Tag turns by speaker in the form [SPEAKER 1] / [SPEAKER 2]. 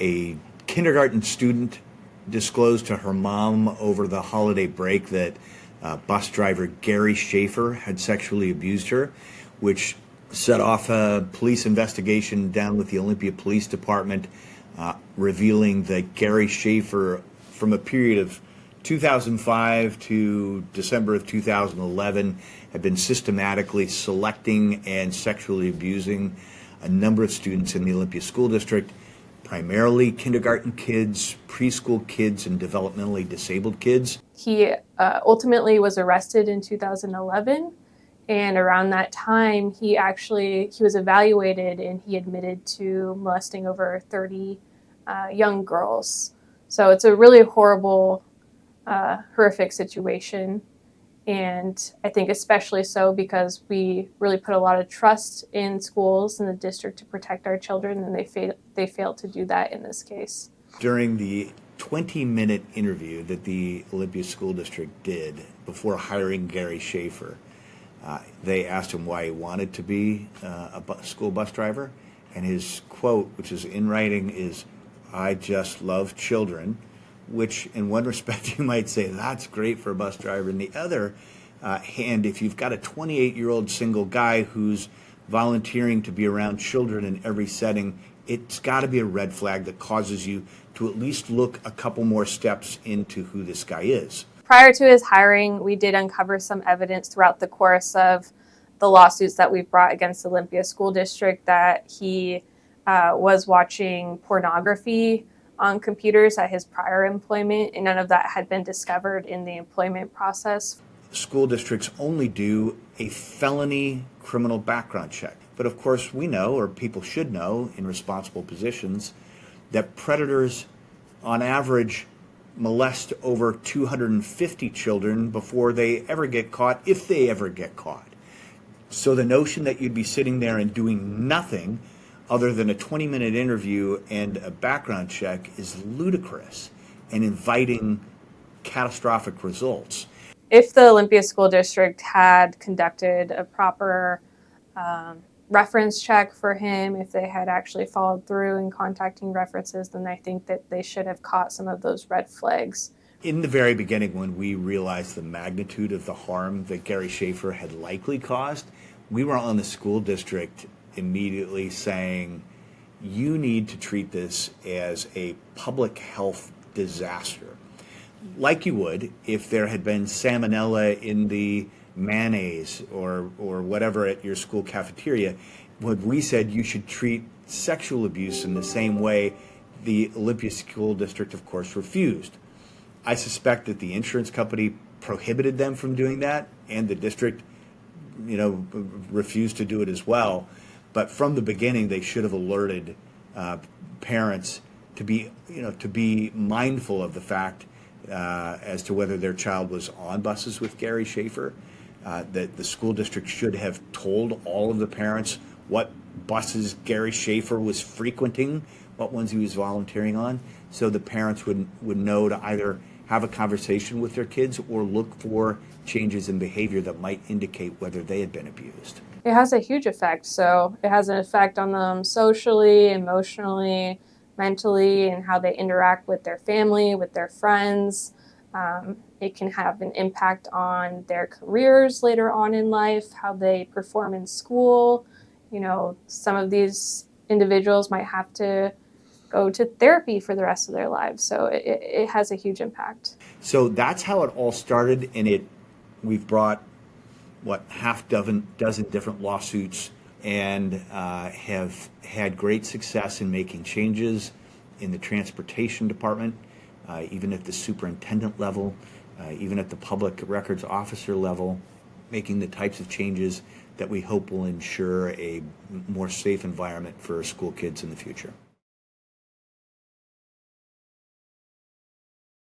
[SPEAKER 1] A kindergarten student disclosed to her mom over the holiday break that bus driver Gary Schaefer had sexually abused her, which set off a police investigation down with the Olympia Police Department, revealing that Gary Schaefer, from a period of 2005 to December of 2011, had been systematically selecting and sexually abusing a number of students in the Olympia School District, primarily kindergarten kids, preschool kids, and developmentally disabled kids.
[SPEAKER 2] He ultimately was arrested in 2011, and around that time he was evaluated and he admitted to molesting over 30 young girls. So it's a really horrible, horrific situation, and I think especially so because we really put a lot of trust in schools and the district to protect our children, and they failed to do that in this case.
[SPEAKER 1] During the 20-minute interview that the Olympia School District did before hiring Gary Schaefer, they asked him why he wanted to be a school bus driver, and his quote, which is in writing, is, "I just love children," which in one respect you might say that's great for a bus driver. In the other hand, if you've got a 28-year-old single guy who's volunteering to be around children in every setting, it's got to be a red flag that causes you to at least look a couple more steps into who this guy is.
[SPEAKER 2] Prior to his hiring, we did uncover some evidence throughout the course of the lawsuits that we've brought against Olympia School District that he was watching pornography on computers at his prior employment, and none of that had been discovered in the employment process.
[SPEAKER 1] School districts only do a felony criminal background check. But of course we know, or people should know in responsible positions, that predators on average molest over 250 children before they ever get caught, if they ever get caught. So the notion that you'd be sitting there and doing nothing other than a 20-minute interview and a background check is ludicrous and inviting catastrophic results.
[SPEAKER 2] If the Olympia School District had conducted a proper reference check for him, if they had actually followed through in contacting references, then I think that they should have caught some of those red flags.
[SPEAKER 1] In the very beginning, when we realized the magnitude of the harm that Gary Schaefer had likely caused, we were on the school district immediately saying, you need to treat this as a public health disaster. Like you would if there had been salmonella in the mayonnaise or whatever at your school cafeteria. When we said you should treat sexual abuse in the same way, the Olympia School District, of course, refused. I suspect that the insurance company prohibited them from doing that, and the district, refused to do it as well. But from the beginning, they should have alerted parents to be mindful of the fact as to whether their child was on buses with Gary Schaefer. That the school district should have told all of the parents what buses Gary Schaefer was frequenting, what ones he was volunteering on, so the parents would know to either have a conversation with their kids or look for changes in behavior that might indicate whether they had been abused.
[SPEAKER 2] It has a huge effect. So it has an effect on them socially, emotionally, mentally, and how they interact with their family, with their friends. It can have an impact on their careers later on in life, how they perform in school. Some of these individuals might have to go to therapy for the rest of their lives. So it has a huge impact.
[SPEAKER 1] So that's how it all started, and we've brought half dozen different lawsuits and have had great success in making changes in the transportation department, even at the superintendent level, even at the public records officer level, making the types of changes that we hope will ensure a more safe environment for school kids in the future.